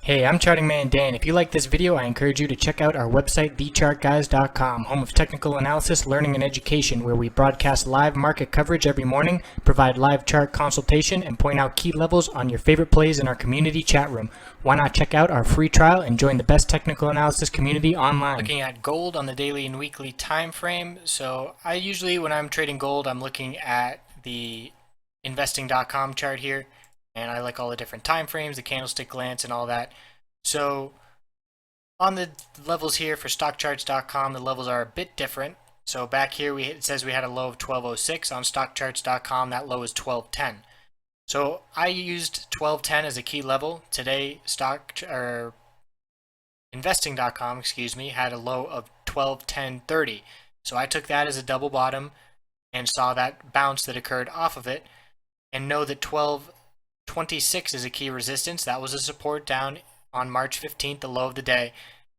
Hey, I'm Charting Man Dan. If you like this video, I encourage you to check out our website, TheChartGuys.com, home of technical analysis, learning, and education, where we broadcast live market coverage every morning, provide live chart consultation, and point out key levels on your favorite plays in our community chat room. Why not check out our free trial and join the best technical analysis community online? Looking at gold on the daily and weekly time frame. So I usually, when I'm trading gold, I'm looking at the investing.com chart here. And I like all the different time frames, the candlestick glance, and all that. So on the levels here for stockcharts.com, the levels are a bit different. So back here, it says we had a low of 1206. On stockcharts.com, that low is 1210. So I used 1210 as a key level. Today, investing.com, had a low of 1210.30. So I took that as a double bottom and saw that bounce that occurred off of it, and know that 1226 is a key resistance. That was a support down on March 15th, the low of the day,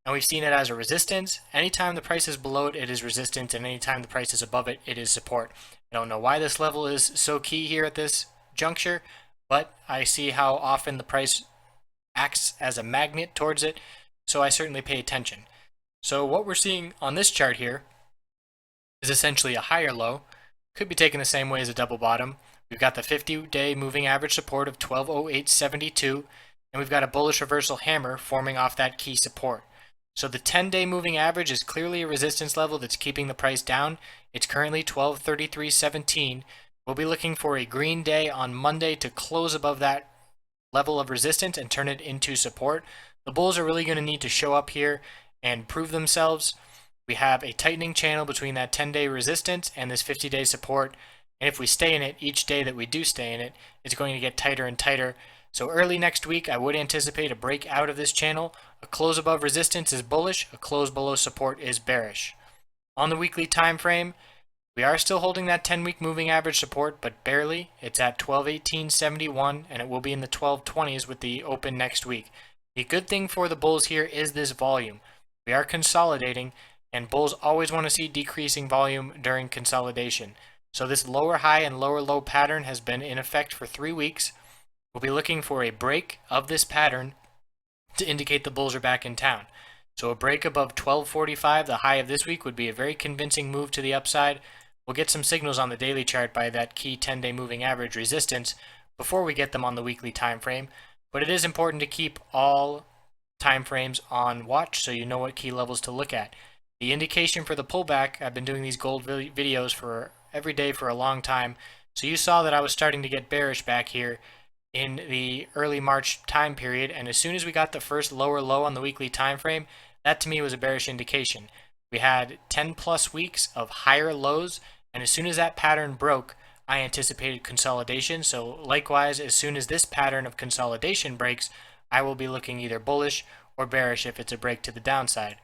and we've seen it as a resistance. Anytime the price is below it, it is resistance, and anytime the price is above it, it is support. I don't know why this level is so key here at this juncture, but I see how often the price acts as a magnet towards it, so I certainly pay attention. So what we're seeing on this chart here is essentially a higher low. Could be taken the same way as a double bottom. We've got the 50-day moving average support of 1208.72, and we've got a bullish reversal hammer forming off that key support. So the 10-day moving average is clearly a resistance level that's keeping the price down. It's currently 1233.17. We'll be looking for a green day on Monday to close above that level of resistance and turn it into support. The bulls are really going to need to show up here and prove themselves. We have a tightening channel between that 10-day resistance and this 50-day support. And if we stay in it, each day that we do stay in it, it's going to get tighter and tighter. So early next week, I would anticipate a break out of this channel. A close above resistance is bullish. A close below support is bearish. On the weekly time frame, we are still holding that 10-week moving average support, but barely. It's at 1218.71, and it will be in the 1220s with the open next week. The good thing for the bulls here is this volume. We are consolidating, and bulls always want to see decreasing volume during consolidation. So this lower high and lower low pattern has been in effect for 3 weeks. We'll be looking for a break of this pattern to indicate the bulls are back in town. So a break above 1245, the high of this week, would be a very convincing move to the upside. We'll get some signals on the daily chart by that key 10-day moving average resistance before we get them on the weekly time frame. But it is important to keep all time frames on watch so you know what key levels to look at. The indication for the pullback, I've been doing these gold videos for every day for a long time, so you saw that I was starting to get bearish back here in the early March time period, and as soon as we got the first lower low on the weekly time frame, that to me was a bearish indication. We had 10 plus weeks of higher lows, and as soon as that pattern broke, I anticipated consolidation. So likewise, as soon as this pattern of consolidation breaks, I will be looking either bullish or bearish if it's a break to the downside.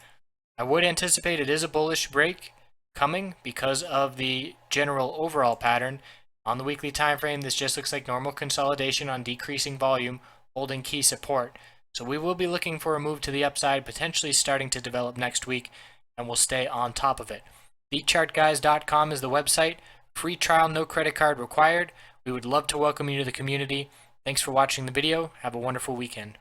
I would anticipate it is a bullish break coming because of the general overall pattern. On the weekly time frame, this just looks like normal consolidation on decreasing volume, holding key support. So we will be looking for a move to the upside, potentially starting to develop next week, and we'll stay on top of it. TheChartGuys.com is the website. Free trial, no credit card required. We would love to welcome you to the community. Thanks for watching the video. Have a wonderful weekend.